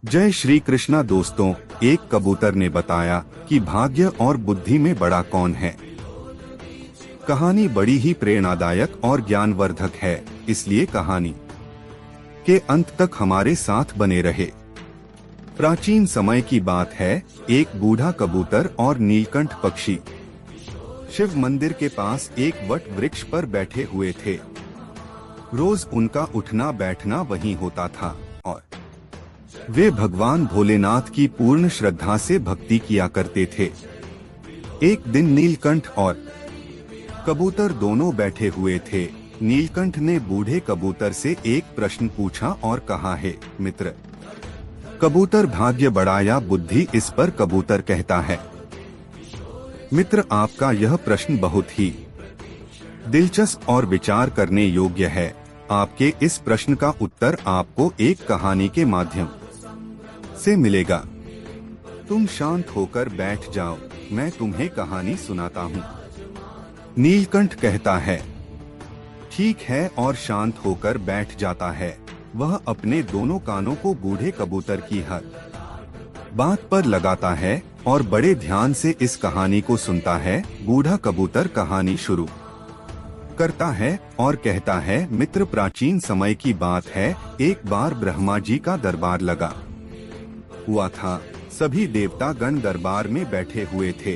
जय श्री कृष्णा दोस्तों, एक कबूतर ने बताया कि भाग्य और बुद्धि में बड़ा कौन है। कहानी बड़ी ही प्रेरणादायक और ज्ञानवर्धक है, इसलिए कहानी के अंत तक हमारे साथ बने रहे। प्राचीन समय की बात है, एक बूढ़ा कबूतर और नीलकंठ पक्षी शिव मंदिर के पास एक वट वृक्ष पर बैठे हुए थे। रोज उनका उठना बैठना वहीं होता था और वे भगवान भोलेनाथ की पूर्ण श्रद्धा से भक्ति किया करते थे। एक दिन नीलकंठ और कबूतर दोनों बैठे हुए थे। नीलकंठ ने बूढ़े कबूतर से एक प्रश्न पूछा और कहा, है मित्र, कबूतर भाग्य बड़ा या बुद्धि? इस पर कबूतर कहता है, मित्र, आपका यह प्रश्न बहुत ही दिलचस्प और विचार करने योग्य है। आपके इस प्रश्न का उत्तर आपको एक कहानी के माध्यम से मिलेगा। तुम शांत होकर बैठ जाओ, मैं तुम्हें कहानी सुनाता हूँ। नीलकंठ कहता है, ठीक है, और शांत होकर बैठ जाता है। वह अपने दोनों कानों को बूढ़े कबूतर की हर बात पर लगाता है और बड़े ध्यान से इस कहानी को सुनता है। बूढ़ा कबूतर कहानी शुरू करता है और कहता है, मित्र, प्राचीन समय की बात है। एक बार ब्रह्मा जी का दरबार लगा हुआ था। सभी देवता गण दरबार में बैठे हुए थे।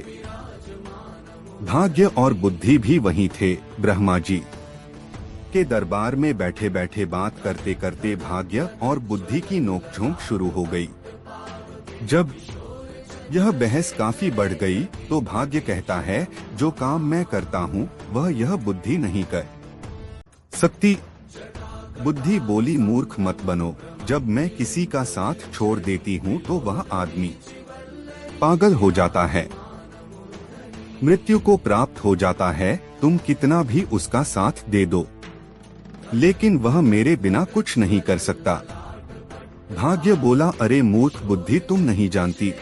भाग्य और बुद्धि भी वहीं थे। ब्रह्मा जी के दरबार में बैठे बैठे बात करते करते भाग्य और बुद्धि की नोकझोंक शुरू हो गई। जब यह बहस काफी बढ़ गई तो भाग्य कहता है, जो काम मैं करता हूँ वह यह बुद्धि नहीं कर सकती। बुद्धि बोली, मूर्ख मत बनो। जब मैं किसी का साथ छोड़ देती हूँ तो वह आदमी पागल हो जाता है, मृत्यु को प्राप्त हो जाता है। तुम कितना भी उसका साथ दे दो, लेकिन वह मेरे बिना कुछ नहीं कर सकता। भाग्य बोला, अरे मूर्ख बुद्धि, तुम नहीं जानती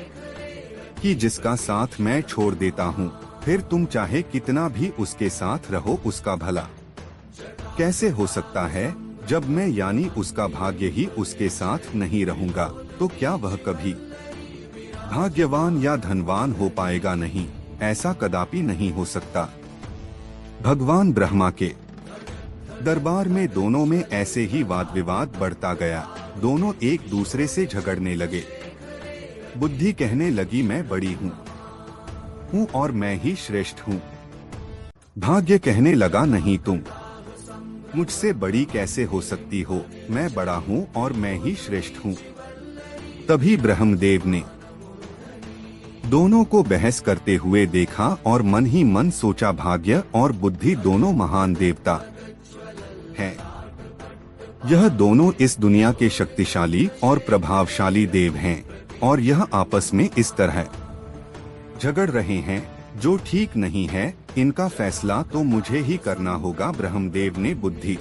कि जिसका साथ मैं छोड़ देता हूँ, फिर तुम चाहे कितना भी उसके साथ रहो, उसका भला कैसे हो सकता है? जब मैं यानी उसका भाग्य ही उसके साथ नहीं रहूंगा तो क्या वह कभी भाग्यवान या धनवान हो पाएगा? नहीं, ऐसा कदापि नहीं हो सकता। भगवान ब्रह्मा के दरबार में दोनों में ऐसे ही वाद विवाद बढ़ता गया। दोनों एक दूसरे से झगड़ने लगे। बुद्धि कहने लगी, मैं बड़ी हूँ और मैं ही श्रेष्ठ हूँ। भाग्य कहने लगा, नहीं, तुम मुझसे बड़ी कैसे हो सकती हो? मैं बड़ा हूँ और मैं ही श्रेष्ठ हूँ। तभी ब्रह्मदेव ने दोनों को बहस करते हुए देखा और मन ही मन सोचा, भाग्य और बुद्धि दोनों महान देवता हैं। यह दोनों इस दुनिया के शक्तिशाली और प्रभावशाली देव हैं और यह आपस में इस तरह झगड़ रहे हैं जो ठीक नहीं है। इनका फैसला तो मुझे ही करना होगा। ब्रह्मदेव ने बुद्धि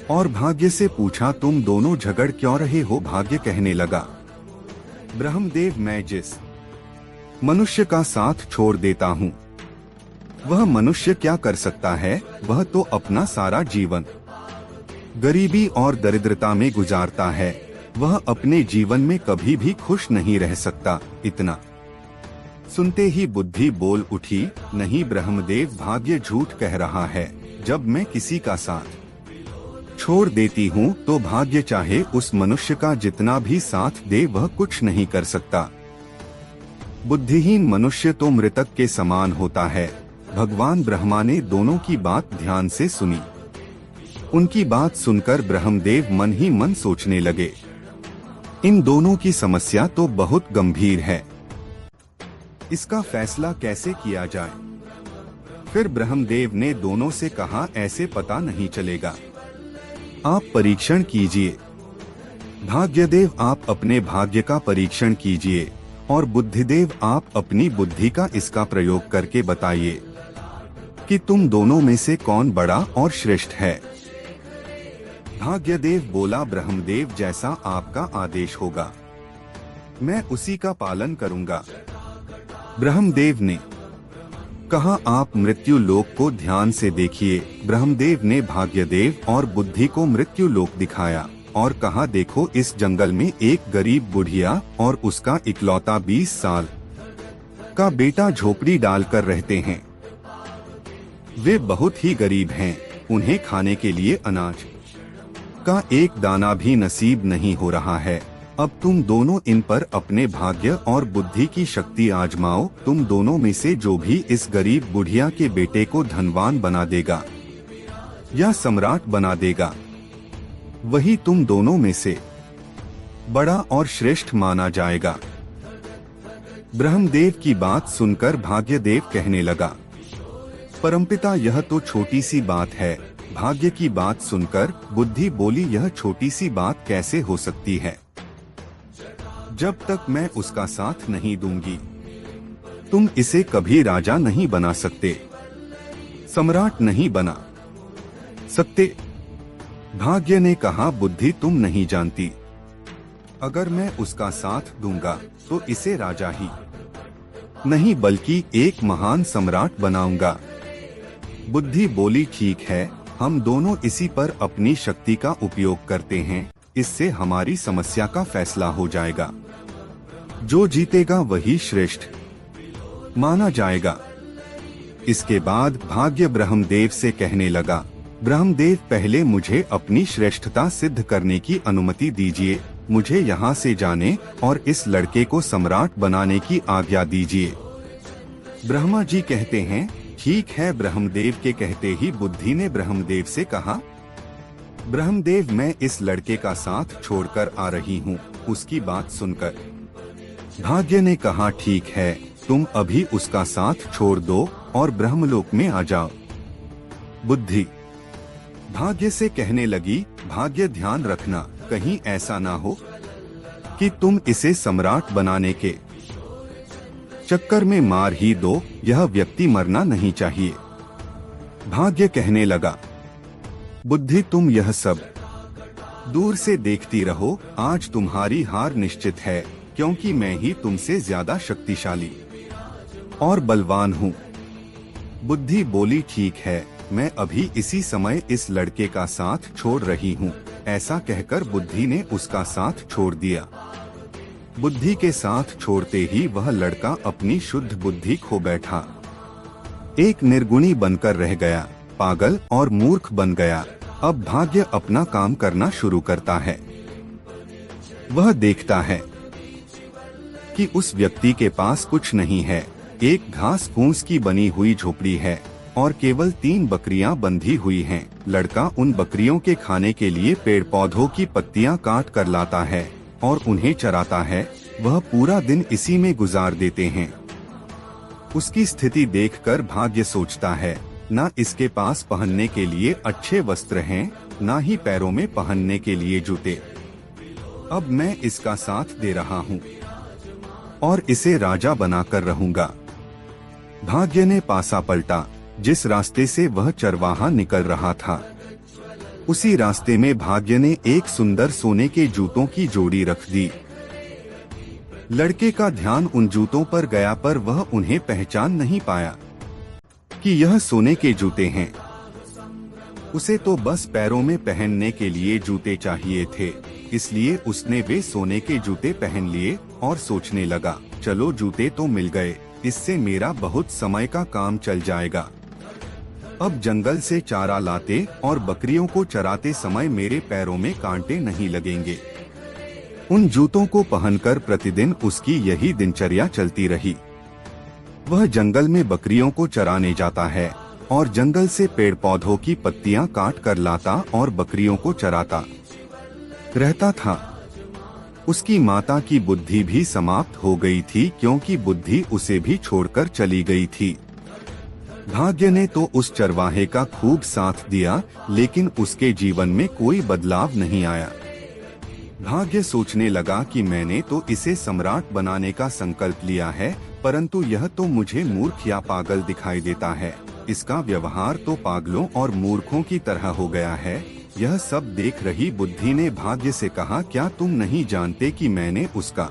और भाग्य से पूछा, तुम दोनों झगड़ क्यों रहे हो? भाग्य कहने लगा, ब्रह्मदेव, मैं जिस मनुष्य का साथ छोड़ देता हूँ वह मनुष्य क्या कर सकता है? वह तो अपना सारा जीवन गरीबी और दरिद्रता में गुजारता है। वह अपने जीवन में कभी भी खुश नहीं रह सकता। इतना सुनते ही बुद्धि बोल उठी, नहीं ब्रह्मदेव, भाग्य झूठ कह रहा है। जब मैं किसी का साथ छोड़ देती हूँ तो भाग्य चाहे उस मनुष्य का जितना भी साथ दे वह कुछ नहीं कर सकता। बुद्धिहीन मनुष्य तो मृतक के समान होता है। भगवान ब्रह्मा ने दोनों की बात ध्यान से सुनी। उनकी बात सुनकर ब्रह्मदेव मन ही मन सोचने लगे, इन दोनों की समस्या तो बहुत गंभीर है, इसका फैसला कैसे किया जाए? फिर ब्रह्मदेव ने दोनों से कहा, ऐसे पता नहीं चलेगा, आप परीक्षण कीजिए। भाग्यदेव, आप अपने भाग्य का परीक्षण कीजिए और बुद्धिदेव, आप अपनी बुद्धि का इसका प्रयोग करके बताइए कि तुम दोनों में से कौन बड़ा और श्रेष्ठ है। भाग्यदेव बोला, ब्रह्मदेव, जैसा आपका आदेश होगा मैं उसी का पालन करूंगा। ब्रह्मदेव ने कहा, आप मृत्यु लोक को ध्यान से देखिए। ब्रह्मदेव ने भाग्यदेव और बुद्धि को मृत्यु लोक दिखाया और कहा, देखो इस जंगल में एक गरीब बुढ़िया और उसका इकलौता 20 साल का बेटा झोपड़ी डालकर रहते हैं। वे बहुत ही गरीब हैं, उन्हें खाने के लिए अनाज का एक दाना भी नसीब नहीं हो रहा है। अब तुम दोनों इन पर अपने भाग्य और बुद्धि की शक्ति आजमाओ। तुम दोनों में से जो भी इस गरीब बुढ़िया के बेटे को धनवान बना देगा या सम्राट बना देगा, वही तुम दोनों में से बड़ा और श्रेष्ठ माना जाएगा। ब्रह्मदेव की बात सुनकर भाग्यदेव कहने लगा, परमपिता यह तो छोटी सी बात है। भाग्य की बात सुनकर बुद्धि बोली, यह छोटी सी बात कैसे हो सकती है? जब तक मैं उसका साथ नहीं दूंगी, तुम इसे कभी राजा नहीं बना सकते, सम्राट नहीं बना सकते। भाग्य ने कहा, बुद्धि तुम नहीं जानती, अगर मैं उसका साथ दूंगा तो इसे राजा ही नहीं बल्कि एक महान सम्राट बनाऊंगा। बुद्धि बोली, ठीक है, हम दोनों इसी पर अपनी शक्ति का उपयोग करते हैं, इससे हमारी समस्या का फैसला हो जाएगा। जो जीतेगा वही श्रेष्ठ माना जाएगा। इसके बाद भाग्य ब्रह्मदेव से कहने लगा, ब्रह्मदेव पहले मुझे अपनी श्रेष्ठता सिद्ध करने की अनुमति दीजिए। मुझे यहाँ से जाने और इस लड़के को सम्राट बनाने की आज्ञा दीजिए। ब्रह्मा जी कहते हैं, ठीक है। ब्रह्मदेव के कहते ही बुद्धि ने ब्रह्मदेव से कहा, ब्रह्मदेव मैं इस लड़के का साथ छोड़कर आ रही हूँ। उसकी बात सुनकर भाग्य ने कहा, ठीक है, तुम अभी उसका साथ छोड़ दो और ब्रह्मलोक में आ जाओ। बुद्धि भाग्य से कहने लगी, भाग्य ध्यान रखना, कहीं ऐसा ना हो कि तुम इसे सम्राट बनाने के चक्कर में मार ही दो। यह व्यक्ति मरना नहीं चाहिए। भाग्य कहने लगा, बुद्धि तुम यह सब दूर से देखती रहो, आज तुम्हारी हार निश्चित है, क्योंकि मैं ही तुमसे ज्यादा शक्तिशाली और बलवान हूँ। बुद्धि बोली, ठीक है, मैं अभी इसी समय इस लड़के का साथ छोड़ रही हूँ। ऐसा कहकर बुद्धि ने उसका साथ छोड़ दिया। बुद्धि के साथ छोड़ते ही वह लड़का अपनी शुद्ध बुद्धि खो बैठा, एक निर्गुणी बनकर रह गया, पागल और मूर्ख बन गया। अब भाग्य अपना काम करना शुरू करता है। वह देखता है कि उस व्यक्ति के पास कुछ नहीं है, एक घास फूस की बनी हुई झोपड़ी है और केवल 3 बकरियां बंधी हुई हैं। लड़का उन बकरियों के खाने के लिए पेड़ पौधों की पत्तियां काट कर लाता है और उन्हें चराता है। वह पूरा दिन इसी में गुजार देते हैं। उसकी स्थिति देखकर भाग्य सोचता है, ना इसके पास पहनने के लिए अच्छे वस्त्र हैं, ना ही पैरों में पहनने के लिए जूते। अब मैं इसका साथ दे रहा हूँ और इसे राजा बनाकर रहूंगा। भाग्य ने पासा पलटा। जिस रास्ते से वह चरवाहा निकल रहा था, उसी रास्ते में भाग्य ने एक सुंदर सोने के जूतों की जोड़ी रख दी। लड़के का ध्यान उन जूतों पर गया, पर वह उन्हें पहचान नहीं पाया कि यह सोने के जूते हैं। उसे तो बस पैरों में पहनने के लिए जूते चाहिए थे, इसलिए उसने वे सोने के जूते पहन लिए और सोचने लगा, चलो जूते तो मिल गए, इससे मेरा बहुत समय का काम चल जाएगा। अब जंगल से चारा लाते और बकरियों को चराते समय मेरे पैरों में कांटे नहीं लगेंगे। उन जूतों को पहनकर प्रतिदिन उसकी यही दिनचर्या चलती रही। वह जंगल में बकरियों को चराने जाता है और जंगल से पेड़ पौधों की पत्तियां काट कर लाता और बकरियों को चराता रहता था। उसकी माता की बुद्धि भी समाप्त हो गई थी, क्योंकि बुद्धि उसे भी छोड़कर चली गई थी। भाग्य ने तो उस चरवाहे का खूब साथ दिया, लेकिन उसके जीवन में कोई बदलाव नहीं आया। भाग्य सोचने लगा कि मैंने तो इसे सम्राट बनाने का संकल्प लिया है, परंतु यह तो मुझे मूर्ख या पागल दिखाई देता है। इसका व्यवहार तो पागलों और मूर्खों की तरह हो गया है। यह सब देख रही बुद्धि ने भाग्य से कहा, क्या तुम नहीं जानते कि मैंने उसका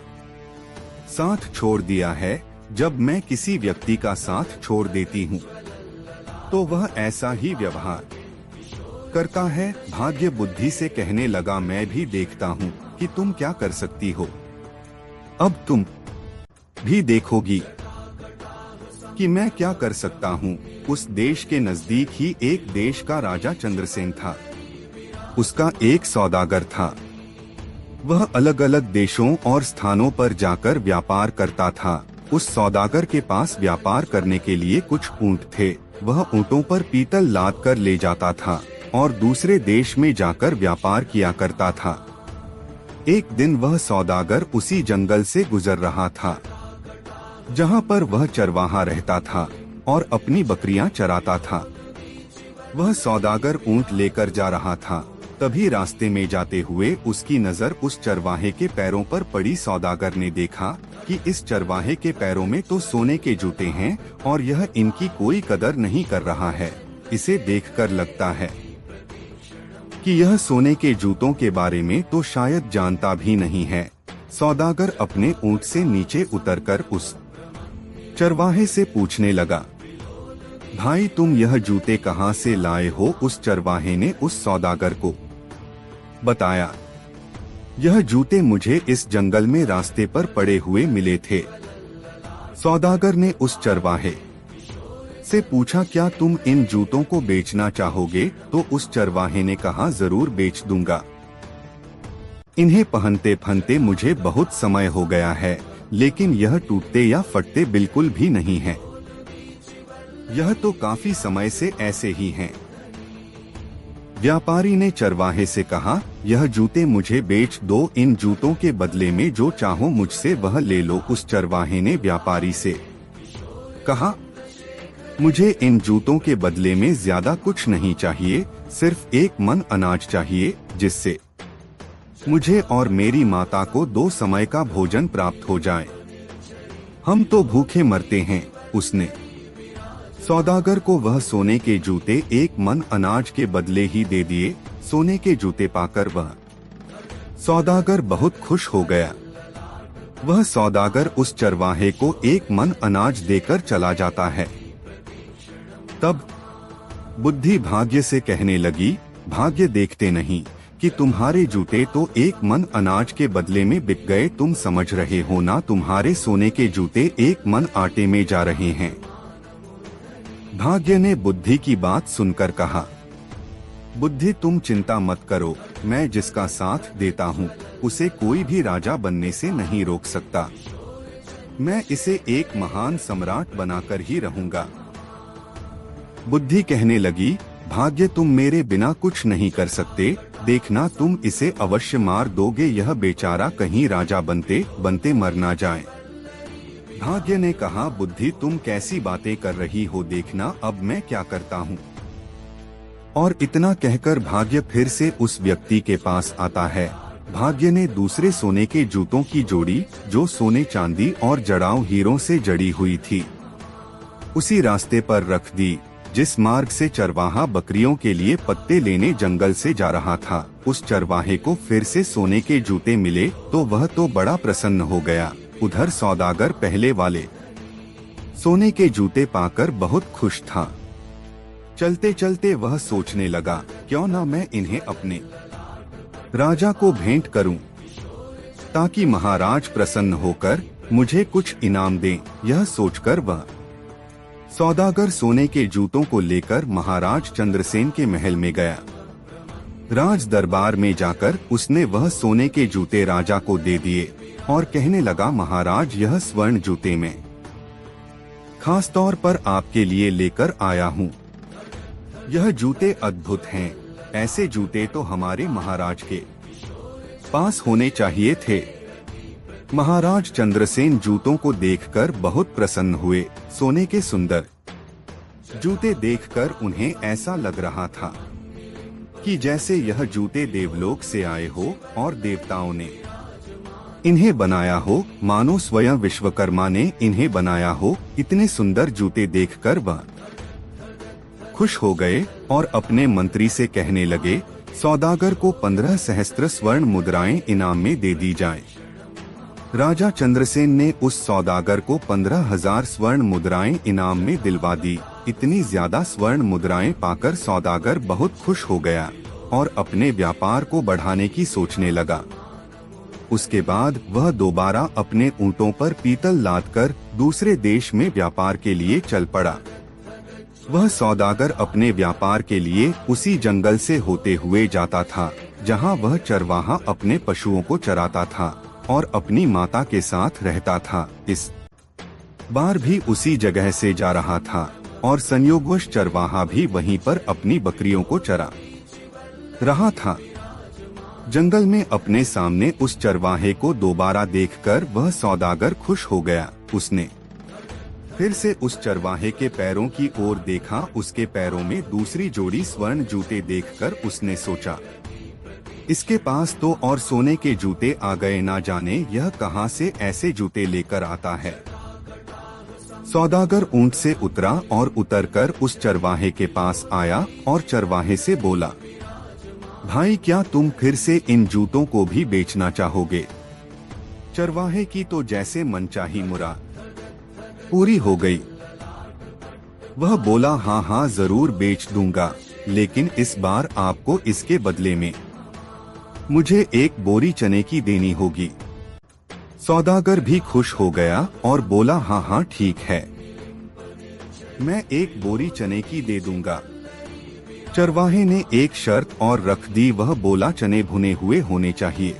साथ छोड़ दिया है? जब मैं किसी व्यक्ति का साथ छोड़ देती हूँ तो वह ऐसा ही व्यवहार करता है। भाग्य बुद्धि से कहने लगा, मैं भी देखता हूँ कि तुम क्या कर सकती हो। अब तुम भी देखोगी कि मैं क्या कर सकता हूँ। उस देश के नजदीक ही एक देश का राजा चंद्रसेन था। उसका एक सौदागर था। वह अलग अलग देशों और स्थानों पर जाकर व्यापार करता था। उस सौदागर के पास व्यापार करने के लिए कुछ ऊंट थे। वह ऊंटों पर पीतल लाद कर ले जाता था और दूसरे देश में जाकर व्यापार किया करता था। एक दिन वह सौदागर उसी जंगल से गुजर रहा था जहां पर वह चरवाहा रहता था और अपनी बकरियां चराता था। वह सौदागर ऊंट लेकर जा रहा था। तभी रास्ते में जाते हुए उसकी नजर उस चरवाहे के पैरों पर पड़ी। सौदागर ने देखा कि इस चरवाहे के पैरों में तो सोने के जूते हैं और यह इनकी कोई कदर नहीं कर रहा है। इसे देखकर लगता है कि यह सोने के जूतों के बारे में तो शायद जानता भी नहीं है। सौदागर अपने ऊंट से नीचे उतरकर उस चरवाहे से पूछने लगा, भाई तुम यह जूते कहाँ से लाए हो? उस चरवाहे ने उस सौदागर को बताया, यह जूते मुझे इस जंगल में रास्ते पर पड़े हुए मिले थे। सौदागर ने उस चरवाहे से पूछा, क्या तुम इन जूतों को बेचना चाहोगे? तो उस चरवाहे ने कहा, जरूर बेच दूंगा। इन्हें पहनते पहनते मुझे बहुत समय हो गया है, लेकिन यह टूटते या फटते बिल्कुल भी नहीं है। यह तो काफी समय से ऐसे ही हैं। व्यापारी ने चरवाहे से कहा, यह जूते मुझे बेच दो। इन जूतों के बदले में जो चाहो मुझसे वह ले लो। उस चरवाहे ने व्यापारी से कहा, मुझे इन जूतों के बदले में ज्यादा कुछ नहीं चाहिए, सिर्फ एक मन अनाज चाहिए जिससे मुझे और मेरी माता को 2 समय का भोजन प्राप्त हो जाए। हम तो भूखे मरते हैं। उसने सौदागर को वह सोने के जूते 1 मन अनाज के बदले ही दे दिए। सोने के जूते पाकर वह सौदागर बहुत खुश हो गया। वह सौदागर उस चरवाहे को 1 मन अनाज देकर चला जाता है। तब बुद्धि भाग्य से कहने लगी, भाग्य देखते नहीं कि तुम्हारे जूते तो 1 मन अनाज के बदले में बिक गए। तुम समझ रहे हो ना, तुम्हारे सोने के जूते 1 मन आटे में जा रहे हैं। भाग्य ने बुद्धि की बात सुनकर कहा, बुद्धि तुम चिंता मत करो, मैं जिसका साथ देता हूँ उसे कोई भी राजा बनने से नहीं रोक सकता। मैं इसे एक महान सम्राट बनाकर ही रहूंगा। बुद्धि कहने लगी, भाग्य तुम मेरे बिना कुछ नहीं कर सकते। देखना तुम इसे अवश्य मार दोगे। यह बेचारा कहीं राजा बनते बनते मर ना जाए। भाग्य ने कहा, बुद्धि तुम कैसी बातें कर रही हो, देखना अब मैं क्या करता हूँ। और इतना कहकर भाग्य फिर से उस व्यक्ति के पास आता है। भाग्य ने दूसरे सोने के जूतों की जोड़ी, जो सोने चांदी और जड़ाऊ हीरों से जड़ी हुई थी, उसी रास्ते पर रख दी जिस मार्ग से चरवाहा बकरियों के लिए पत्ते लेने जंगल से जा रहा था। उस चरवाहे को फिर से सोने के जूते मिले तो वह तो बड़ा प्रसन्न हो गया। उधर सौदागर पहले वाले सोने के जूते पाकर बहुत खुश था। चलते चलते वह सोचने लगा, क्यों ना मैं इन्हें अपने राजा को भेंट करूं, ताकि महाराज प्रसन्न होकर मुझे कुछ इनाम दें। यह सोचकर वह सौदागर सोने के जूतों को लेकर महाराज चंद्रसेन के महल में गया। राज दरबार में जाकर उसने वह सोने के जूते राजा को दे दिए और कहने लगा, महाराज यह स्वर्ण जूते में खास तौर पर आपके लिए लेकर आया हूँ। यह जूते अद्भुत हैं। ऐसे जूते तो हमारे महाराज के पास होने चाहिए थे। महाराज चंद्रसेन जूतों को देखकर बहुत प्रसन्न हुए। सोने के सुंदर जूते देखकर उन्हें ऐसा लग रहा था कि जैसे यह जूते देवलोक से आए हो और देवताओं ने इन्हें बनाया हो, मानो स्वयं विश्वकर्मा ने इन्हें बनाया हो। इतने सुंदर जूते देखकर वह खुश हो गए और अपने मंत्री से कहने लगे, सौदागर को 15 सहस्त्र स्वर्ण मुद्राएं इनाम में दे दी जाए। राजा चंद्रसेन ने उस सौदागर को 15,000 स्वर्ण मुद्राएं इनाम में दिलवा दी। इतनी ज्यादा स्वर्ण मुद्राएं पाकर सौदागर बहुत खुश हो गया और अपने व्यापार को बढ़ाने की सोचने लगा। उसके बाद वह दोबारा अपने ऊंटों पर पीतल लादकर दूसरे देश में व्यापार के लिए चल पड़ा। वह सौदागर अपने व्यापार के लिए उसी जंगल से होते हुए जाता था जहां वह चरवाहा अपने पशुओं को चराता था और अपनी माता के साथ रहता था। इस बार भी उसी जगह से जा रहा था और संयोगवश चरवाहा भी वहीं पर अपनी बकरियों को चरा रहा था। जंगल में अपने सामने उस चरवाहे को दोबारा देखकर वह सौदागर खुश हो गया। उसने फिर से उस चरवाहे के पैरों की ओर देखा। उसके पैरों में दूसरी जोड़ी स्वर्ण जूते देखकर उसने सोचा, इसके पास तो और सोने के जूते आ गए, ना जाने यह कहां से ऐसे जूते लेकर आता है। सौदागर ऊंट से उतरा और उतरकर उस चरवाहे के पास आया और चरवाहे से बोला, भाई क्या तुम फिर से इन जूतों को भी बेचना चाहोगे? चरवाहे की तो जैसे मनचाही मुराद पूरी हो गई। वह बोला, हाँ हाँ जरूर बेच दूंगा, लेकिन इस बार आपको इसके बदले में मुझे एक बोरी चने की देनी होगी। सौदागर भी खुश हो गया और बोला, हाँ हाँ ठीक है, मैं एक बोरी चने की दे दूंगा। चरवाहे ने एक शर्त और रख दी। वह बोला, चने भुने हुए होने चाहिए।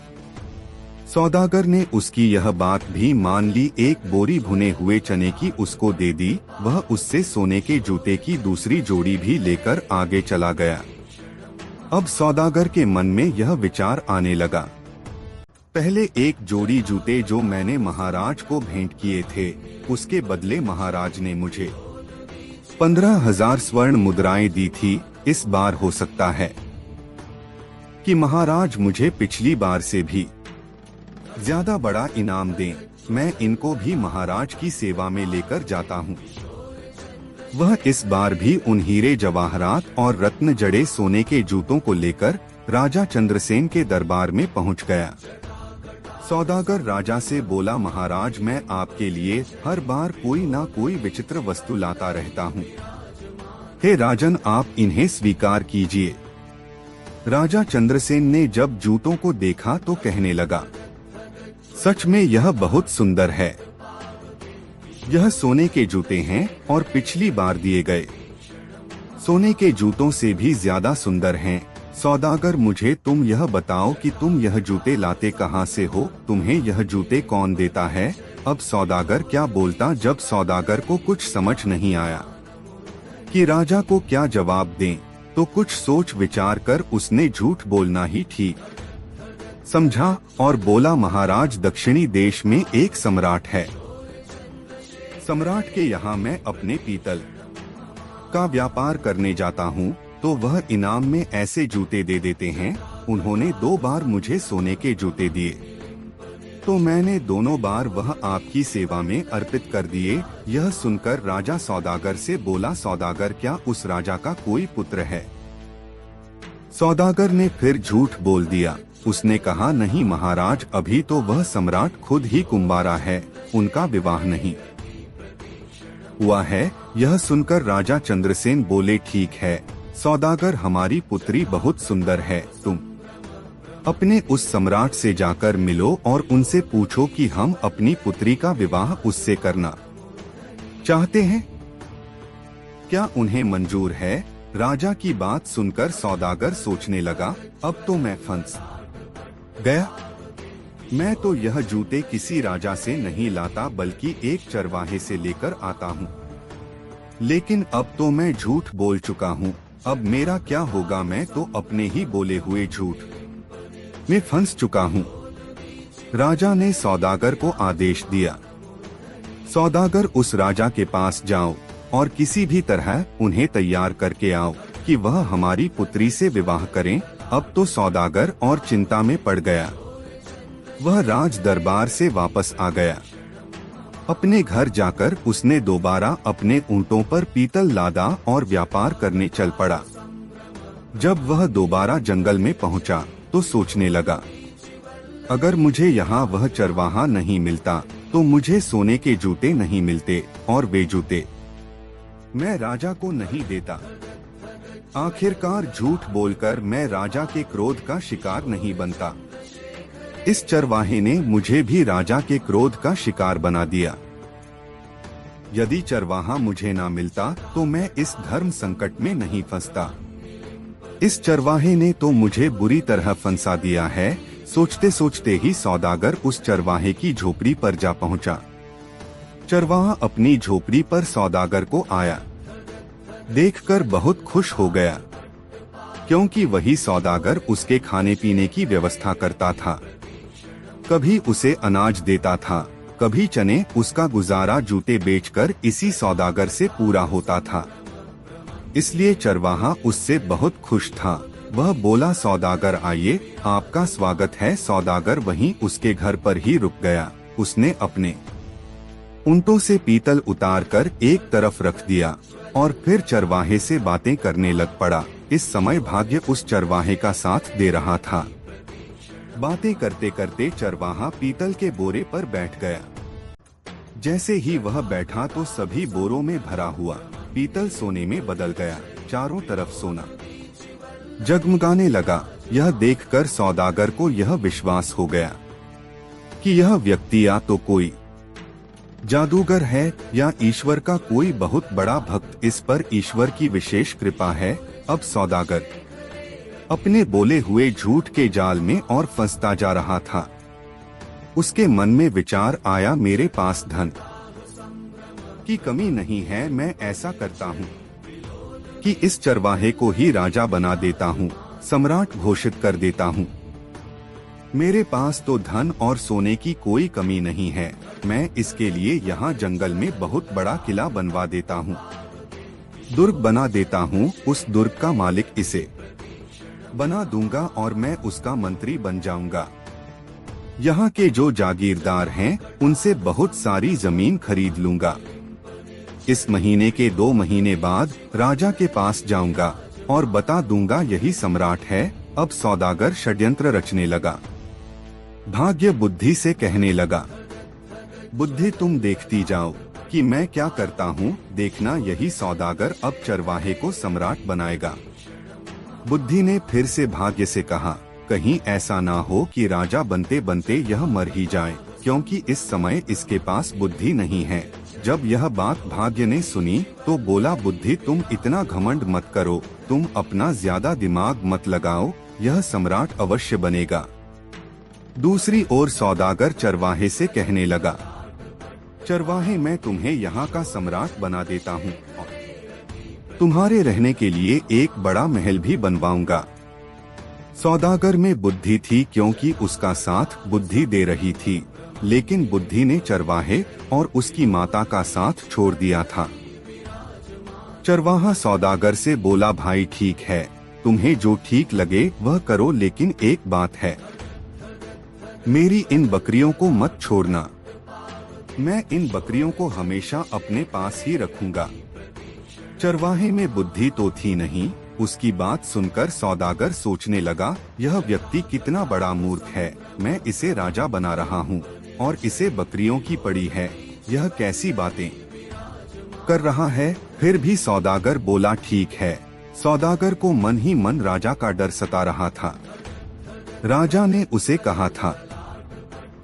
सौदागर ने उसकी यह बात भी मान ली। एक बोरी भुने हुए चने की उसको दे दी। वह उससे सोने के जूते की दूसरी जोड़ी भी लेकर आगे चला गया। अब सौदागर के मन में यह विचार आने लगा, पहले एक जोड़ी जूते जो मैंने महाराज को भेंट किए थे, उसके बदले महाराज ने मुझे 15,000 स्वर्ण मुद्राएं दी थी। इस बार हो सकता है कि महाराज मुझे पिछली बार से भी ज्यादा बड़ा इनाम दें। मैं इनको भी महाराज की सेवा में लेकर जाता हूँ। वह इस बार भी उन हीरे जवाहरात और रत्न जड़े सोने के जूतों को लेकर राजा चंद्रसेन के दरबार में पहुँच गया। सौदागर राजा से बोला, महाराज मैं आपके लिए हर बार कोई ना कोई विचित्र वस्तु लाता रहता हूँ। हे राजन, आप इन्हें स्वीकार कीजिए। राजा चंद्रसेन ने जब जूतों को देखा तो कहने लगा, सच में यह बहुत सुंदर है। यह सोने के जूते हैं और पिछली बार दिए गए सोने के जूतों से भी ज्यादा सुंदर हैं। सौदागर, मुझे तुम यह बताओ कि तुम यह जूते लाते कहाँ से हो? तुम्हें यह जूते कौन देता है? अब सौदागर क्या बोलता, जब सौदागर को कुछ समझ नहीं आया कि राजा को क्या जवाब दें, तो कुछ सोच विचार कर उसने झूठ बोलना ही ठीक समझा और बोला, महाराज दक्षिणी देश में एक सम्राट है। सम्राट के यहाँ मैं अपने पीतल का व्यापार करने जाता हूँ तो वह इनाम में ऐसे जूते दे देते हैं। उन्होंने 2 बार मुझे सोने के जूते दिए तो मैंने दोनों बार वह आपकी सेवा में अर्पित कर दिए। यह सुनकर राजा सौदागर से बोला, सौदागर क्या उस राजा का कोई पुत्र है? सौदागर ने फिर झूठ बोल दिया। उसने कहा, नहीं महाराज, अभी तो वह सम्राट खुद ही कुंवारा है, उनका विवाह नहीं हुआ है। यह सुनकर राजा चंद्रसेन बोले, ठीक है सौदागर, हमारी पुत्री बहुत सुंदर है। तुम अपने उस सम्राट से जाकर मिलो और उनसे पूछो कि हम अपनी पुत्री का विवाह उससे करना चाहते हैं, क्या उन्हें मंजूर है? राजा की बात सुनकर सौदागर सोचने लगा, अब तो मैं फंस गया। मैं तो यह जूते किसी राजा से नहीं लाता बल्कि एक चरवाहे से लेकर आता हूँ। लेकिन अब तो मैं झूठ बोल चुका हूँ। अब मेरा क्या होगा? मैं तो अपने ही बोले हुए झूठ में फंस चुका हूँ। राजा ने सौदागर को आदेश दिया, सौदागर उस राजा के पास जाओ और किसी भी तरह उन्हें तैयार करके आओ कि वह हमारी पुत्री से विवाह करें। अब तो सौदागर और चिंता में पड़ गया। वह राज दरबार से वापस आ गया। अपने घर जाकर उसने दोबारा अपने ऊंटों पर पीतल लादा और व्यापार करने चल पड़ा। जब वह दोबारा जंगल में पहुंचा तो सोचने लगा, अगर मुझे यहाँ वह चरवाहा नहीं मिलता तो मुझे सोने के जूते नहीं मिलते और वे जूते मैं राजा को नहीं देता। आखिरकार झूठ बोलकर मैं राजा के क्रोध का शिकार नहीं बनता। इस चरवाहे ने मुझे भी राजा के क्रोध का शिकार बना दिया। यदि चरवाहा मुझे ना मिलता तो मैं इस धर्म संकट में नहीं फंसता। इस चरवाहे ने तो मुझे बुरी तरह फंसा दिया है। सोचते सोचते ही सौदागर उस चरवाहे की झोपड़ी पर जा पहुंचा। चरवाहा अपनी झोपड़ी पर सौदागर को आया देखकर बहुत खुश हो गया, क्योंकि वही सौदागर उसके खाने पीने की व्यवस्था करता था। कभी उसे अनाज देता था, कभी चने। उसका गुजारा जूते बेचकर इसी सौदागर से पूरा होता था। इसलिए चरवाहा उससे बहुत खुश था। वह बोला, सौदागर आइए, आपका स्वागत है। सौदागर वहीं उसके घर पर ही रुक गया। उसने अपने ऊंटों से पीतल उतारकर एक तरफ रख दिया और फिर चरवाहे से बातें करने लग पड़ा। इस समय भाग्य उस चरवाहे का साथ दे रहा था। बातें करते करते चरवाहा पीतल के बोरे पर बैठ गया। जैसे ही वह बैठा तो सभी बोरों में भरा हुआ पीतल सोने में बदल गया। चारों तरफ सोना जगमगाने लगा। यह देखकर सौदागर को यह विश्वास हो गया कि यह व्यक्ति या तो कोई जादूगर है या ईश्वर का कोई बहुत बड़ा भक्त। इस पर ईश्वर की विशेष कृपा है। अब सौदागर अपने बोले हुए झूठ के जाल में और फंसता जा रहा था। उसके मन में विचार आया, मेरे पास धन की कमी नहीं है। मैं ऐसा करता हूँ कि इस चरवाहे को ही राजा बना देता हूँ, सम्राट घोषित कर देता हूँ। मेरे पास तो धन और सोने की कोई कमी नहीं है। मैं इसके लिए यहाँ जंगल में बहुत बड़ा किला बनवा देता हूँ, दुर्ग बना देता हूँ। उस दुर्ग का मालिक इसे बना दूंगा और मैं उसका मंत्री बन जाऊंगा। यहाँ के जो जागीरदार हैं उनसे बहुत सारी जमीन खरीद लूंगा। इस महीने के 2 महीने बाद राजा के पास जाऊंगा और बता दूंगा यही सम्राट है। अब सौदागर षड्यंत्र रचने लगा। भाग्य बुद्धि से कहने लगा, बुद्धि तुम देखती जाओ कि मैं क्या करता हूँ। देखना यही सौदागर अब चरवाहे को सम्राट बनाएगा। बुद्धि ने फिर से भाग्य से कहा, कहीं ऐसा ना हो कि राजा बनते बनते यह मर ही जाए, क्योंकि इस समय इसके पास बुद्धि नहीं है। जब यह बात भाग्य ने सुनी तो बोला, बुद्धि तुम इतना घमंड मत करो, तुम अपना ज्यादा दिमाग मत लगाओ, यह सम्राट अवश्य बनेगा। दूसरी ओर सौदागर चरवाहे से कहने लगा, चरवाहे मैं तुम्हें यहाँ का सम्राट बना देता हूँ, तुम्हारे रहने के लिए एक बड़ा महल भी बनवाऊंगा। सौदागर में बुद्धि थी क्योंकि उसका साथ बुद्धि दे रही थी, लेकिन बुद्धि ने चरवाहे और उसकी माता का साथ छोड़ दिया था। चरवाहा सौदागर से बोला, भाई ठीक है, तुम्हें जो ठीक लगे वह करो, लेकिन एक बात है, मेरी इन बकरियों को मत छोड़ना। मैं इन बकरियों को हमेशा अपने पास ही रखूंगा। चरवाहे में बुद्धि तो थी नहीं। उसकी बात सुनकर सौदागर सोचने लगा, यह व्यक्ति कितना बड़ा मूर्ख है। मैं इसे राजा बना रहा हूँ और इसे बकरियों की पड़ी है। यह कैसी बातें कर रहा है। फिर भी सौदागर बोला, ठीक है। सौदागर को मन ही मन राजा का डर सता रहा था। राजा ने उसे कहा था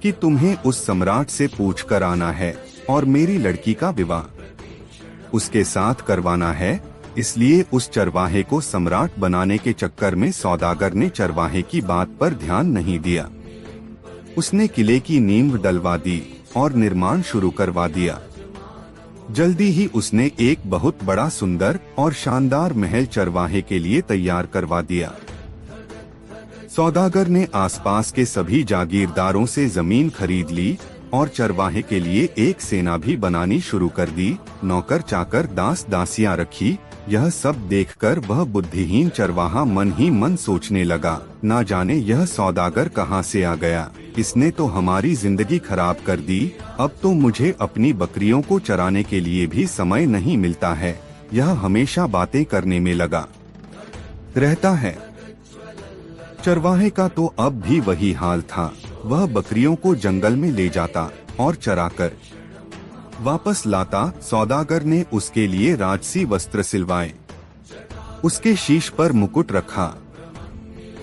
कि तुम्हें उस सम्राट से पूछ कर आना है और मेरी लड़की का विवाह उसके साथ करवाना है। इसलिए उस चरवाहे को सम्राट बनाने के चक्कर में सौदागर ने चरवाहे की बात पर ध्यान नहीं दिया। उसने किले की नींव डलवा दी और निर्माण शुरू करवा दिया। जल्दी ही उसने एक बहुत बड़ा सुंदर और शानदार महल चरवाहे के लिए तैयार करवा दिया। सौदागर ने आसपास के सभी जागीरदारों से जमीन खरीद ली और चरवाहे के लिए एक सेना भी बनानी शुरू कर दी। नौकर चाकर दास दासियां रखी। यह सब देखकर वह बुद्धिहीन चरवाहा मन ही मन सोचने लगा, ना जाने यह सौदागर कहां से आ गया। इसने तो हमारी जिंदगी खराब कर दी। अब तो मुझे अपनी बकरियों को चराने के लिए भी समय नहीं मिलता है। यह हमेशा बातें करने में लगा रहता है। चरवाहे का तो अब भी वही हाल था। वह बकरियों को जंगल में ले जाता और चराकर वापस लाता सौदागर ने उसके लिए राजसी वस्त्र सिलवाए, उसके शीश पर मुकुट रखा।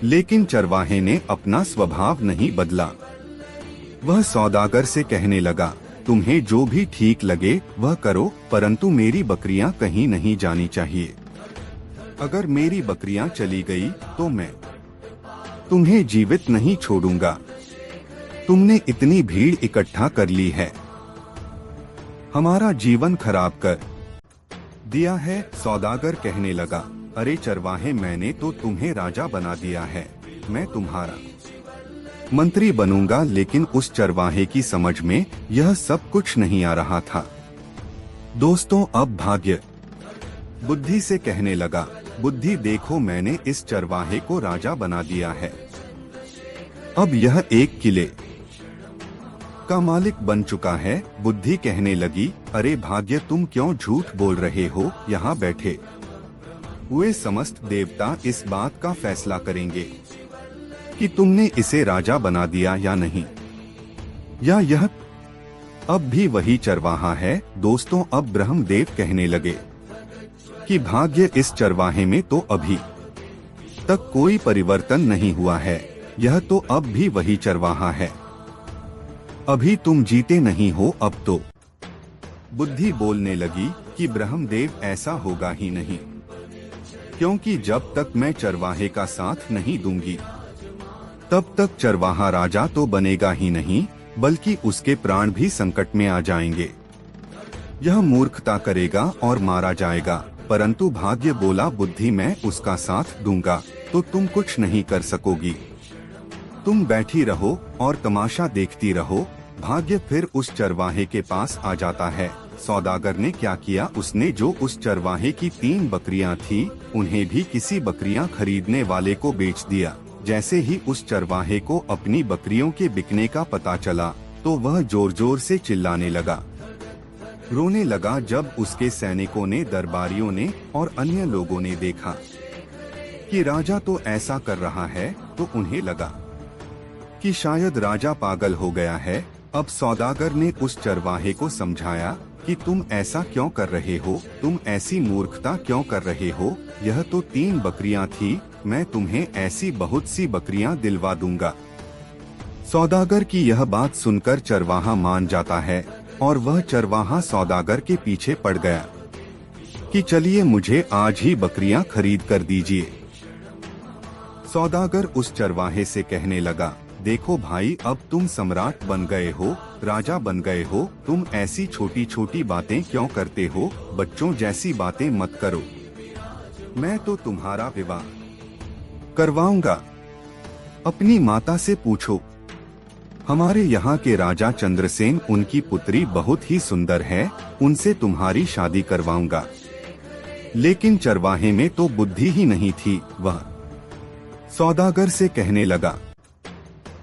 लेकिन चरवाहे ने अपना स्वभाव नहीं बदला। वह सौदागर से कहने लगा, तुम्हें जो भी ठीक लगे वह करो, परंतु मेरी बकरियां कहीं नहीं जानी चाहिए। अगर मेरी बकरियां चली गई तो मैं तुम्हें जीवित नहीं छोड़ूंगा। तुमने इतनी भीड़ इकट्ठा कर ली है, हमारा जीवन खराब कर दिया है। सौदागर कहने लगा, अरे चरवाहे, मैंने तो तुम्हें राजा बना दिया है, मैं तुम्हारा मंत्री बनूंगा। लेकिन उस चरवाहे की समझ में यह सब कुछ नहीं आ रहा था। दोस्तों, अब भाग्य बुद्धि से कहने लगा, बुद्धि देखो, मैंने इस चरवाहे को राजा बना दिया है। अब यह एक किले का मालिक बन चुका है। बुद्धि कहने लगी, अरे भाग्य, तुम क्यों झूठ बोल रहे हो? यहाँ बैठे हुए समस्त देवता इस बात का फैसला करेंगे कि तुमने इसे राजा बना दिया या नहीं, या यह अब भी वही चरवाहा है। दोस्तों, अब ब्रह्मदेव कहने लगे कि भाग्य, इस चरवाहे में तो अभी तक कोई परिवर्तन नहीं हुआ है, यह तो अब भी वही चरवाहा है। अभी तुम जीते नहीं हो अब तो। बुद्धि बोलने लगी कि ब्रह्मदेव, ऐसा होगा ही नहीं, क्योंकि जब तक मैं चरवाहे का साथ नहीं दूंगी तब तक चरवाहा राजा तो बनेगा ही नहीं, बल्कि उसके प्राण भी संकट में आ जाएंगे। यह मूर्खता करेगा और मारा जाएगा। परंतु भाग्य बोला, बुद्धि, मैं उसका साथ दूंगा तो तुम कुछ नहीं कर सकोगी, तुम बैठी रहो और तमाशा देखती रहो। भाग्य फिर उस चरवाहे के पास आ जाता है। सौदागर ने क्या किया, उसने जो उस चरवाहे की 3 बकरियां थी उन्हें भी किसी बकरियां खरीदने वाले को बेच दिया। जैसे ही उस चरवाहे को अपनी बकरियों के बिकने का पता चला तो वह जोर जोर से चिल्लाने लगा, रोने लगा। जब उसके सैनिकों ने, दरबारियों ने और अन्य लोगों ने देखा कि राजा तो ऐसा कर रहा है तो उन्हें लगा कि शायद राजा पागल हो गया है। अब सौदागर ने उस चरवाहे को समझाया कि तुम ऐसा क्यों कर रहे हो, तुम ऐसी मूर्खता क्यों कर रहे हो? यह तो 3 बकरियां थी, मैं तुम्हें ऐसी बहुत सी बकरियां दिलवा दूंगा। सौदागर की यह बात सुनकर चरवाहा मान जाता है और वह चरवाहा सौदागर के पीछे पड़ गया कि चलिए, मुझे आज ही बकरियां खरीद कर दीजिए। सौदागर उस चरवाहे से कहने लगा, देखो भाई, अब तुम सम्राट बन गए हो, राजा बन गए हो, तुम ऐसी छोटी छोटी बातें क्यों करते हो? बच्चों जैसी बातें मत करो, मैं तो तुम्हारा विवाह करवाऊंगा। अपनी माता से पूछो, हमारे यहाँ के राजा चंद्रसेन, उनकी पुत्री बहुत ही सुंदर है, उनसे तुम्हारी शादी करवाऊंगा। लेकिन चरवाहे में तो बुद्धि ही नहीं थी। वह सौदागर से कहने लगा,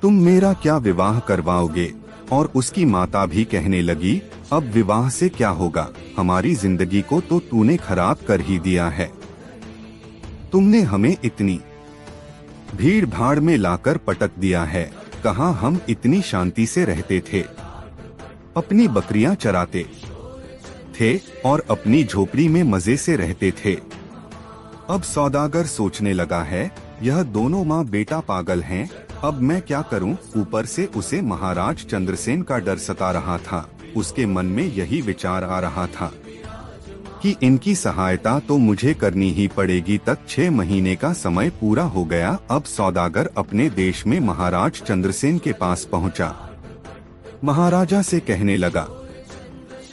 तुम मेरा क्या विवाह करवाओगे? और उसकी माता भी कहने लगी, अब विवाह से क्या होगा, हमारी जिंदगी को तो तूने खराब कर ही दिया है। तुमने हमें इतनी भीड़ भाड़ में लाकर पटक दिया है। कहाँ हम इतनी शांति से रहते थे, अपनी बकरियां चराते थे और अपनी झोपड़ी में मजे से रहते थे। अब सौदागर सोचने लगा है, यह दोनों माँ बेटा पागल हैं, अब मैं क्या करूं? ऊपर से उसे महाराज चंद्रसेन का डर सता रहा था। उसके मन में यही विचार आ रहा था कि इनकी सहायता तो मुझे करनी ही पड़ेगी। तक 6 महीने का समय पूरा हो गया। अब सौदागर अपने देश में महाराज चंद्रसेन के पास पहुंचा। महाराजा से कहने लगा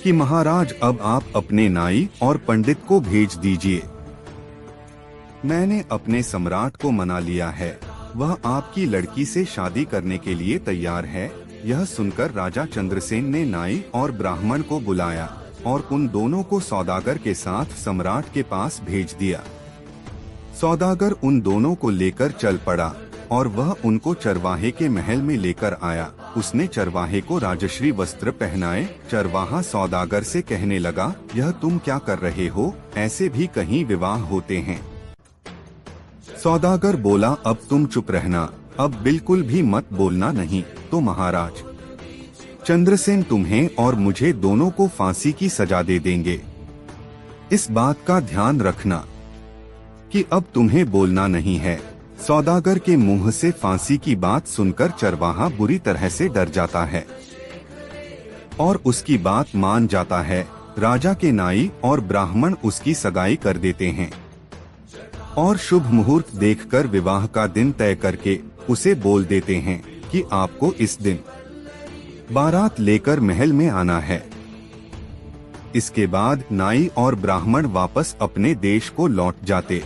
कि महाराज, अब आप अपने नाई और पंडित को भेज दीजिए। मैंने अपने सम्राट को मना लिया है, वह आपकी लड़की से शादी करने के लिए तैयार है। यह सुनकर राजा चंद्रसेन ने नाई और ब्राह्मण को बुलाया और उन दोनों को सौदागर के साथ सम्राट के पास भेज दिया। सौदागर उन दोनों को लेकर चल पड़ा और वह उनको चरवाहे के महल में लेकर आया। उसने चरवाहे को राजश्री वस्त्र पहनाए। चरवाहा सौदागर से कहने लगा, यह तुम क्या कर रहे हो? ऐसे भी कहीं विवाह होते हैं? सौदागर बोला, अब तुम चुप रहना, अब बिल्कुल भी मत बोलना नहीं तो महाराज चंद्रसेन तुम्हें और मुझे दोनों को फांसी की सजा दे देंगे। इस बात का ध्यान रखना कि अब तुम्हें बोलना नहीं है। सौदागर के मुंह से फांसी की बात सुनकर चरवाहा बुरी तरह से डर जाता है और उसकी बात मान जाता है। राजा के नाई और ब्राह्मण उसकी सगाई कर देते हैं और शुभ मुहूर्त देखकर विवाह का दिन तय करके उसे बोल देते हैं कि आपको इस दिन बारात लेकर महल में आना है। इसके बाद नाई और ब्राह्मण वापस अपने देश को लौट जाते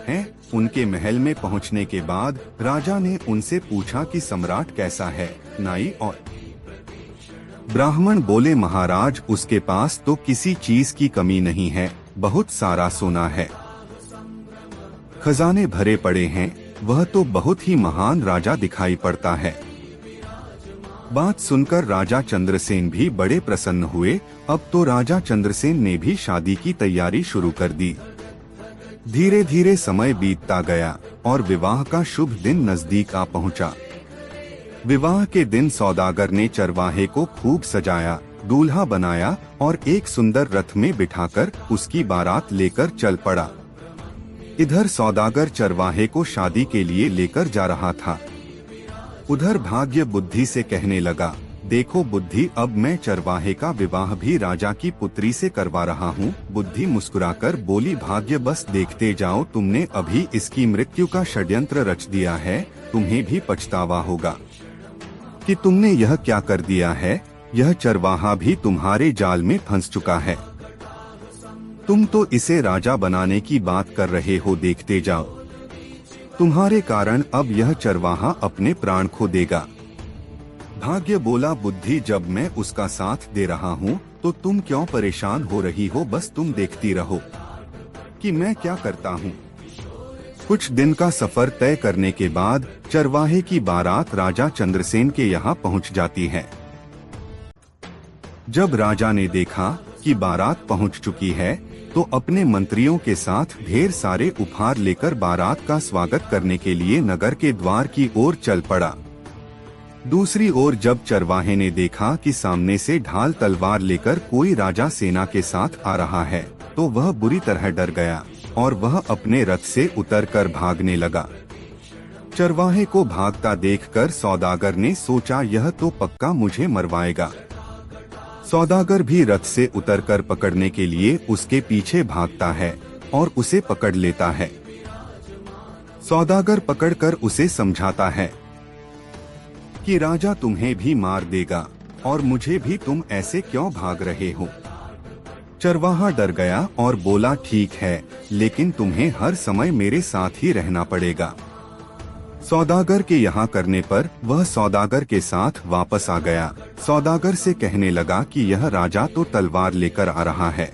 हैं। उनके महल में पहुंचने के बाद राजा ने उनसे पूछा कि सम्राट कैसा है। नाई और ब्राह्मण बोले, महाराज उसके पास तो किसी चीज की कमी नहीं है, बहुत सारा सोना है, खजाने भरे पड़े हैं, वह तो बहुत ही महान राजा दिखाई पड़ता है। बात सुनकर राजा चंद्रसेन भी बड़े प्रसन्न हुए। अब तो राजा चंद्रसेन ने भी शादी की तैयारी शुरू कर दी। धीरे धीरे समय बीतता गया और विवाह का शुभ दिन नजदीक आ पहुंचा। विवाह के दिन सौदागर ने चरवाहे को खूब सजाया, दूल्हा बनाया और एक सुंदर रथ में बिठाकर उसकी बारात लेकर चल पड़ा। इधर सौदागर चरवाहे को शादी के लिए लेकर जा रहा था। उधर भाग्य बुद्धि से कहने लगा, देखो बुद्धि, अब मैं चरवाहे का विवाह भी राजा की पुत्री से करवा रहा हूँ। बुद्धि मुस्कुराकर बोली, भाग्य बस देखते जाओ, तुमने अभी इसकी मृत्यु का षड्यंत्र रच दिया है। तुम्हें भी पछतावा होगा कि तुमने यह क्या कर दिया है। यह चरवाहा भी तुम्हारे जाल में फंस चुका है। तुम तो इसे राजा बनाने की बात कर रहे हो, देखते जाओ, तुम्हारे कारण अब यह चरवाहा अपने प्राण खो देगा। भाग्य बोला, बुद्धि, जब मैं उसका साथ दे रहा हूँ तो तुम क्यों परेशान हो रही हो, बस तुम देखती रहो कि मैं क्या करता हूँ। कुछ दिन का सफर तय करने के बाद चरवाहे की बारात राजा चंद्रसेन के यहाँ पहुँच जाती है। जब राजा ने देखा कि बारात पहुँच चुकी है तो अपने मंत्रियों के साथ ढेर सारे उपहार लेकर बारात का स्वागत करने के लिए नगर के द्वार की ओर चल पड़ा। दूसरी ओर जब चरवाहे ने देखा कि सामने से ढाल तलवार लेकर कोई राजा सेना के साथ आ रहा है तो वह बुरी तरह डर गया और वह अपने रथ से उतरकर भागने लगा। चरवाहे को भागता देखकर सौदागर ने सोचा, यह तो पक्का मुझे मरवाएगा। सौदागर भी रथ से उतरकर पकड़ने के लिए उसके पीछे भागता है और उसे पकड़ लेता है। सौदागर पकड़कर उसे समझाता है कि राजा तुम्हें भी मार देगा और मुझे भी, तुम ऐसे क्यों भाग रहे हो। चरवाहा डर गया और बोला, ठीक है, लेकिन तुम्हें हर समय मेरे साथ ही रहना पड़ेगा। सौदागर के यहाँ करने पर वह सौदागर के साथ वापस आ गया। सौदागर से कहने लगा कि यह राजा तो तलवार लेकर आ रहा है,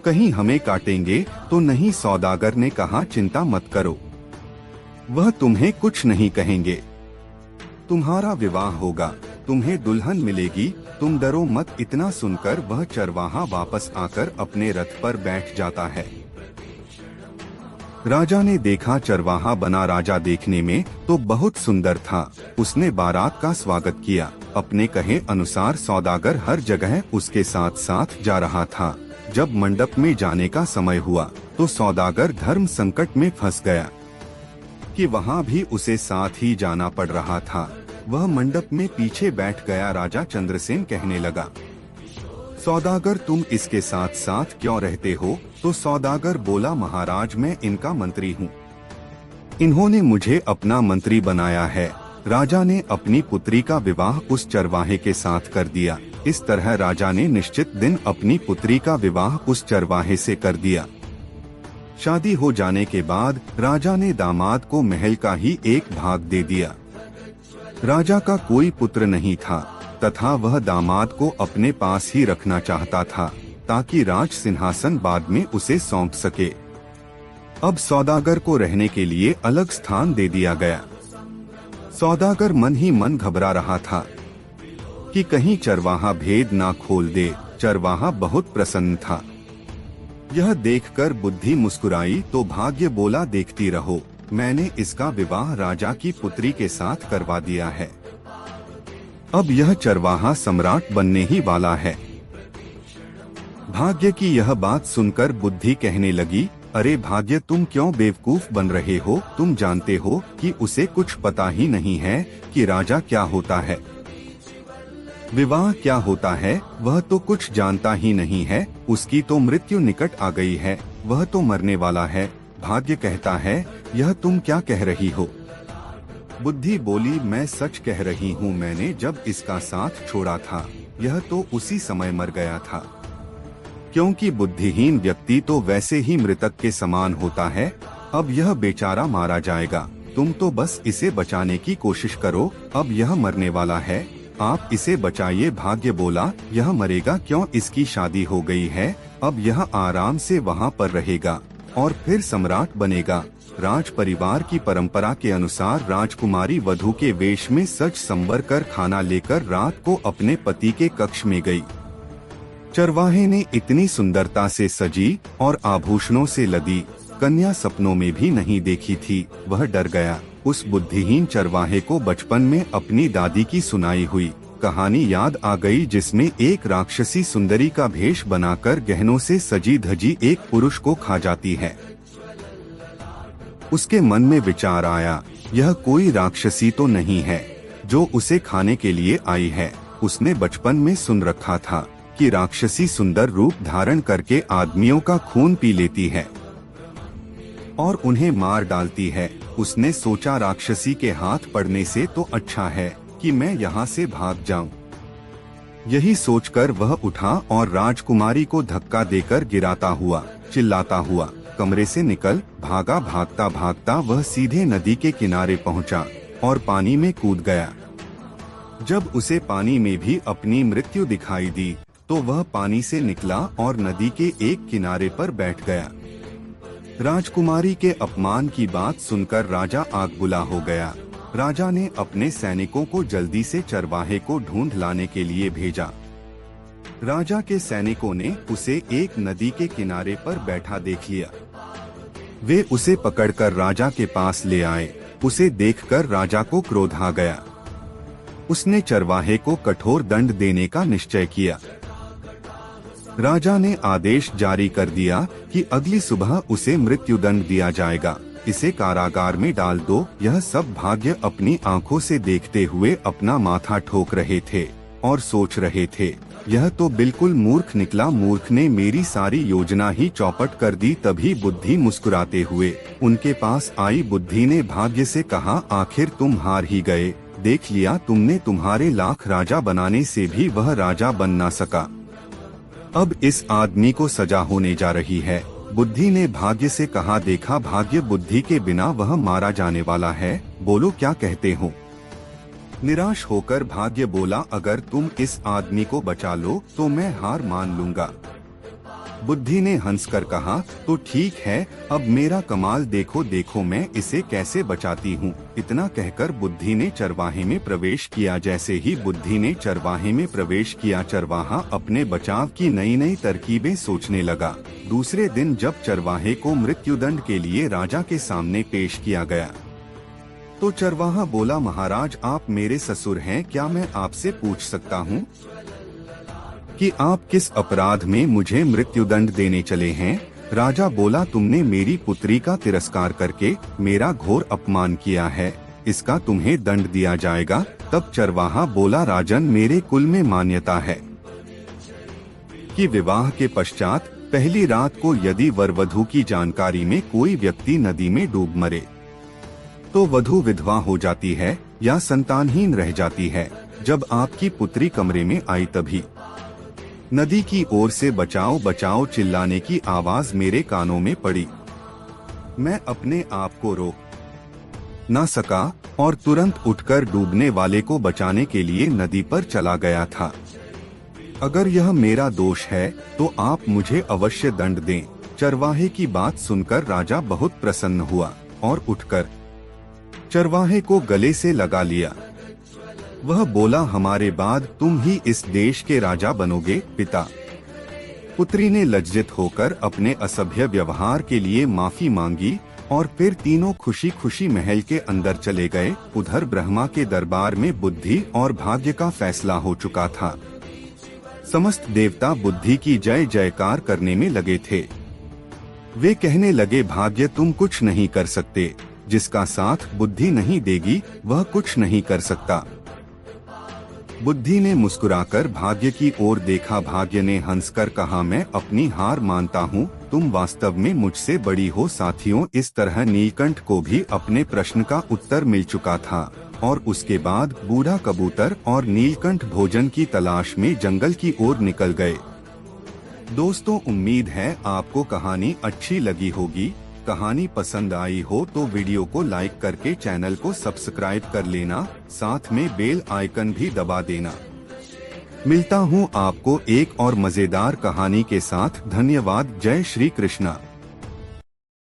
कहीं हमें काटेंगे तो नहीं। सौदागर ने कहा, चिंता मत करो, वह तुम्हें कुछ नहीं कहेंगे। तुम्हारा विवाह होगा, तुम्हें दुल्हन मिलेगी, तुम डरो मत। इतना सुनकर वह चरवाहा वापस आकर अपने रथ पर बैठ जाता है। राजा ने देखा चरवाहा बना राजा देखने में तो बहुत सुंदर था। उसने बारात का स्वागत किया। अपने कहे अनुसार सौदागर हर जगह उसके साथ साथ जा रहा था। जब मंडप में जाने का समय हुआ तो सौदागर धर्म संकट में फंस गया कि वहाँ भी उसे साथ ही जाना पड़ रहा था। वह मंडप में पीछे बैठ गया। राजा चंद्रसेन कहने लगा, सौदागर, तुम इसके साथ साथ क्यों रहते हो। तो सौदागर बोला, महाराज, मैं इनका मंत्री हूँ, इन्होंने मुझे अपना मंत्री बनाया है। राजा ने अपनी पुत्री का विवाह उस चरवाहे के साथ कर दिया। इस तरह राजा ने निश्चित दिन अपनी पुत्री का विवाह उस चरवाहे से कर दिया। शादी हो जाने के बाद राजा ने दामाद को महल का ही एक भाग दे दिया। राजा का कोई पुत्र नहीं था तथा वह दामाद को अपने पास ही रखना चाहता था ताकि राज सिंहासन बाद में उसे सौंप सके। अब सौदागर को रहने के लिए अलग स्थान दे दिया गया। सौदागर मन ही मन घबरा रहा था कि कहीं चरवाहा भेद ना खोल दे। चरवाहा बहुत प्रसन्न था। यह देखकर बुद्धि मुस्कुराई तो भाग्य बोला, देखती रहो, मैंने इसका विवाह राजा की पुत्री के साथ करवा दिया है। अब यह चरवाहा सम्राट बनने ही वाला है। भाग्य की यह बात सुनकर बुद्धि कहने लगी, अरे भाग्य, तुम क्यों बेवकूफ बन रहे हो? तुम जानते हो कि उसे कुछ पता ही नहीं है कि राजा क्या होता है, विवाह क्या होता है, वह तो कुछ जानता ही नहीं है। उसकी तो मृत्यु निकट आ गई है, वह तो मरने वाला है। भाग्य कहता है, यह तुम क्या कह रही हो? बुद्धि बोली, मैं सच कह रही हूँ। मैंने जब इसका साथ छोड़ा था, यह तो उसी समय मर गया था। क्योंकि बुद्धिहीन व्यक्ति तो वैसे ही मृतक के समान होता है। अब यह बेचारा मारा जाएगा, तुम तो बस इसे बचाने की कोशिश करो। अब यह मरने वाला है, आप इसे बचाइए। भाग्य बोला, यह मरेगा क्यों? इसकी शादी हो गई है, अब यह आराम से वहाँ पर रहेगा और फिर सम्राट बनेगा। राज परिवार की परंपरा के अनुसार राजकुमारी वधू के वेश में सज संवर कर खाना लेकर रात को अपने पति के कक्ष में गई। चरवाहे ने इतनी सुंदरता से सजी और आभूषणों से लदी कन्या सपनों में भी नहीं देखी थी। वह डर गया। उस बुद्धिहीन चरवाहे को बचपन में अपनी दादी की सुनाई हुई कहानी याद आ गई, जिसमें एक राक्षसी सुंदरी का भेष बनाकर गहनों से सजी धजी एक पुरुष को खा जाती है। उसके मन में विचार आया, यह कोई राक्षसी तो नहीं है जो उसे खाने के लिए आई है। उसने बचपन में सुन रखा था कि राक्षसी सुंदर रूप धारण करके आदमियों का खून पी लेती है और उन्हें मार डालती है। उसने सोचा, राक्षसी के हाथ पड़ने से तो अच्छा है कि मैं यहाँ से भाग जाऊं। यही सोचकर वह उठा और राजकुमारी को धक्का देकर गिराता हुआ, चिल्लाता हुआ कमरे से निकल भागा। भागता भागता वह सीधे नदी के किनारे पहुंचा और पानी में कूद गया। जब उसे पानी में भी अपनी मृत्यु दिखाई दी तो वह पानी से निकला और नदी के एक किनारे पर बैठ गया। राजकुमारी के अपमान की बात सुनकर राजा आग बुला हो गया। राजा ने अपने सैनिकों को जल्दी से चरवाहे को ढूंढ लाने के लिए भेजा। राजा के सैनिकों ने उसे एक नदी के किनारे पर बैठा देख लिया। वे उसे पकड़कर राजा के पास ले आए। उसे देखकर राजा को क्रोध आ गया। उसने चरवाहे को कठोर दंड देने का निश्चय किया। राजा ने आदेश जारी कर दिया कि अगली सुबह उसे मृत्युदंड दिया जाएगा। इसे कारागार में डाल दो। यह सब भाग्य अपनी आंखों से देखते हुए अपना माथा ठोक रहे थे और सोच रहे थे, यह तो बिल्कुल मूर्ख निकला। मूर्ख ने मेरी सारी योजना ही चौपट कर दी। तभी बुद्धि मुस्कुराते हुए उनके पास आई। बुद्धि ने भाग्य से कहा, आखिर तुम हार ही गए। देख लिया तुमने, तुम्हारे लाख राजा बनाने से भी वह राजा बन ना सका। अब इस आदमी को सजा होने जा रही है। बुद्धि ने भाग्य से कहा, देखा भाग्य, बुद्धि के बिना वह मारा जाने वाला है। बोलो क्या कहते हो? निराश होकर भाग्य बोला, अगर तुम इस आदमी को बचा लो तो मैं हार मान लूंगा। बुद्धि ने हंसकर कहा, तो ठीक है, अब मेरा कमाल देखो देखो मैं इसे कैसे बचाती हूँ। इतना कहकर बुद्धि ने चरवाहे में प्रवेश किया। जैसे ही बुद्धि ने चरवाहे में प्रवेश किया, चरवाहा अपने बचाव की नई नई तरकीबें सोचने लगा। दूसरे दिन जब चरवाहे को मृत्युदंड के लिए राजा के सामने पेश किया गया तो चरवाहा बोला, महाराज आप मेरे ससुर हैं, क्या मैं आपसे पूछ सकता हूँ कि आप किस अपराध में मुझे मृत्युदंड देने चले हैं? राजा बोला, तुमने मेरी पुत्री का तिरस्कार करके मेरा घोर अपमान किया है, इसका तुम्हें दंड दिया जाएगा। तब चरवाहा बोला, राजन मेरे कुल में मान्यता है कि विवाह के पश्चात पहली रात को यदि वर वधू की जानकारी में कोई व्यक्ति नदी में डूब मरे तो वधू विधवा हो जाती है या संतानहीन रह जाती है। जब आपकी पुत्री कमरे में आई तभी नदी की ओर से बचाओ बचाओ चिल्लाने की आवाज मेरे कानों में पड़ी। मैं अपने आप को रोक ना सका और तुरंत उठकर डूबने वाले को बचाने के लिए नदी पर चला गया था। अगर यह मेरा दोष है तो आप मुझे अवश्य दंड दें। चरवाहे की बात सुनकर राजा बहुत प्रसन्न हुआ और उठकर चरवाहे को गले से लगा लिया। वह बोला, हमारे बाद तुम ही इस देश के राजा बनोगे पिता। पुत्री ने लज्जित होकर अपने असभ्य व्यवहार के लिए माफी मांगी और फिर तीनों खुशी खुशी महल के अंदर चले गए। उधर ब्रह्मा के दरबार में बुद्धि और भाग्य का फैसला हो चुका था। समस्त देवता बुद्धि की जय जयकार करने में लगे थे। वे कहने लगे, भाग्य तुम कुछ नहीं कर सकते, जिसका साथ बुद्धि नहीं देगी वह कुछ नहीं कर सकता। बुद्धि ने मुस्कुराकर भाग्य की ओर देखा। भाग्य ने हंसकर कहा, मैं अपनी हार मानता हूँ, तुम वास्तव में मुझसे बड़ी हो। साथियों, इस तरह नीलकंठ को भी अपने प्रश्न का उत्तर मिल चुका था और उसके बाद बूढ़ा कबूतर और नीलकंठ भोजन की तलाश में जंगल की ओर निकल गए। दोस्तों, उम्मीद है आपको कहानी अच्छी लगी होगी। कहानी पसंद आई हो तो वीडियो को लाइक करके चैनल को सब्सक्राइब कर लेना, साथ में बेल आइकन भी दबा देना। मिलता हूँ आपको एक और मजेदार कहानी के साथ। धन्यवाद। जय श्री कृष्णा।